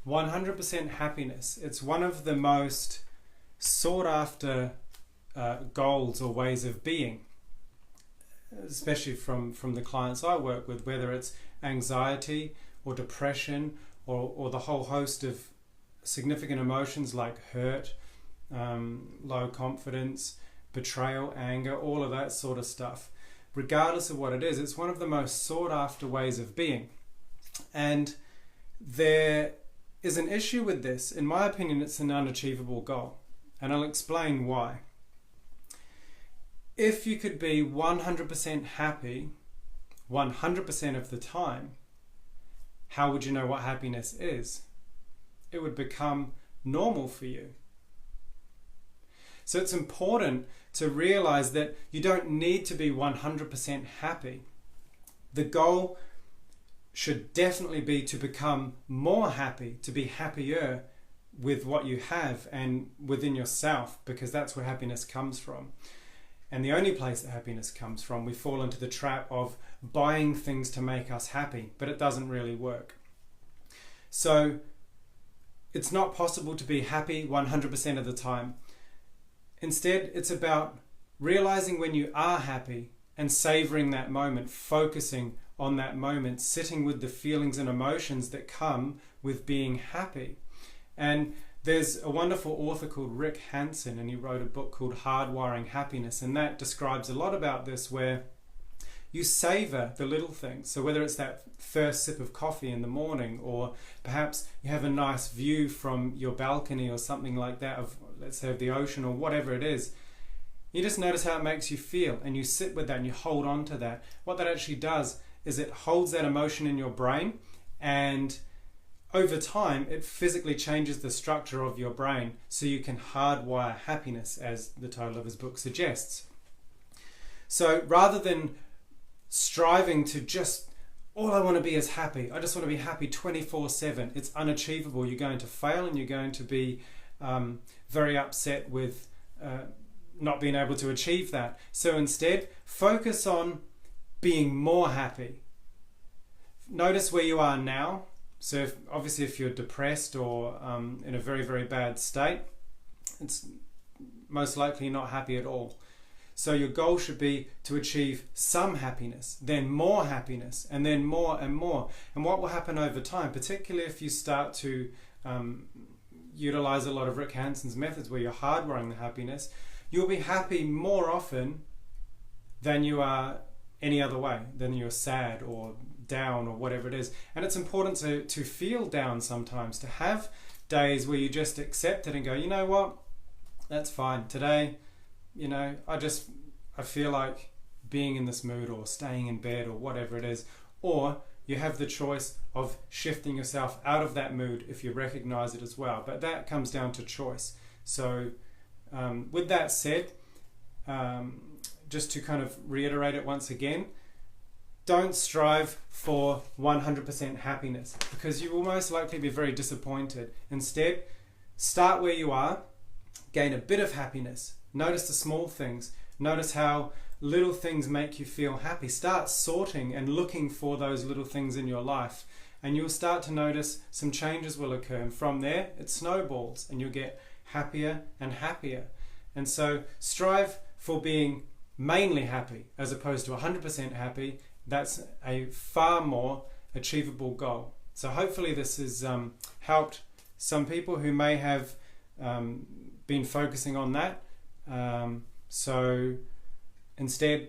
100% happiness. It's one of the most sought after goals or ways of being, especially from the clients I work with, whether it's anxiety or depression or the whole host of significant emotions like hurt, low confidence, betrayal, anger, all of that sort of stuff. Regardless of what it is, it's one of the most sought after ways of being. And there is an issue with this. In my opinion, it's an unachievable goal. And I'll explain why. If you could be 100% happy 100% of the time, how would you know what happiness is? It would become normal for you. So it's important to realize that you don't need to be 100% happy. The goal should definitely be to become more happy, to be happier with what you have and within yourself, because that's where happiness comes from. And the only place that happiness comes from, we fall into the trap of buying things to make us happy, but it doesn't really work. So it's not possible to be happy 100% of the time. Instead, it's about realizing when you are happy and savoring that moment, focusing on that moment, sitting with the feelings and emotions that come with being happy. And there's a wonderful author called Rick Hanson, and he wrote a book called Hardwiring Happiness, and that describes a lot about this, where you savor the little things. So whether it's that first sip of coffee in the morning, or perhaps you have a nice view from your balcony or something like that of, let's say, of the ocean or whatever it is, you just notice how it makes you feel, and you sit with that and you hold on to that. What that actually does is it holds that emotion in your brain, and over time it physically changes the structure of your brain so you can hardwire happiness, as the title of his book suggests. So rather than striving to just, all I want to be is happy, I just want to be happy 24/7, it's unachievable. You're going to fail, and you're going to be very upset with not being able to achieve that. So instead, focus on being more happy. Notice where you are now. So obviously if you're depressed or in a very, very bad state, it's most likely not happy at all. So your goal should be to achieve some happiness, then more happiness, and then more and more. And what will happen over time, particularly if you start to utilize a lot of Rick Hanson's methods where you're hardwiring the happiness, you'll be happy more often than you are any other way, than you're sad or down or whatever it is. And it's important to feel down sometimes, to have days where you just accept it and go, you know what, that's fine. Today, you know, I feel like being in this mood, or staying in bed, or whatever it is. Or you have the choice of shifting yourself out of that mood if you recognize it as well. But that comes down to choice. So with that said, just to kind of reiterate it once again, don't strive for 100% happiness, because you will most likely be very disappointed. Instead, start where you are, gain a bit of happiness. Notice the small things. Notice how little things make you feel happy. Start sorting and looking for those little things in your life, and you'll start to notice some changes will occur. And from there, it snowballs, and you'll get happier and happier. And so strive for being mainly happy as opposed to 100% happy. That's a far more achievable goal. So hopefully this has helped some people who may have been focusing on that. So instead,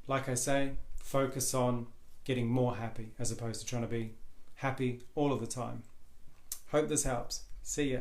like I say, focus on getting more happy as opposed to trying to be happy all of the time. Hope this helps. See ya.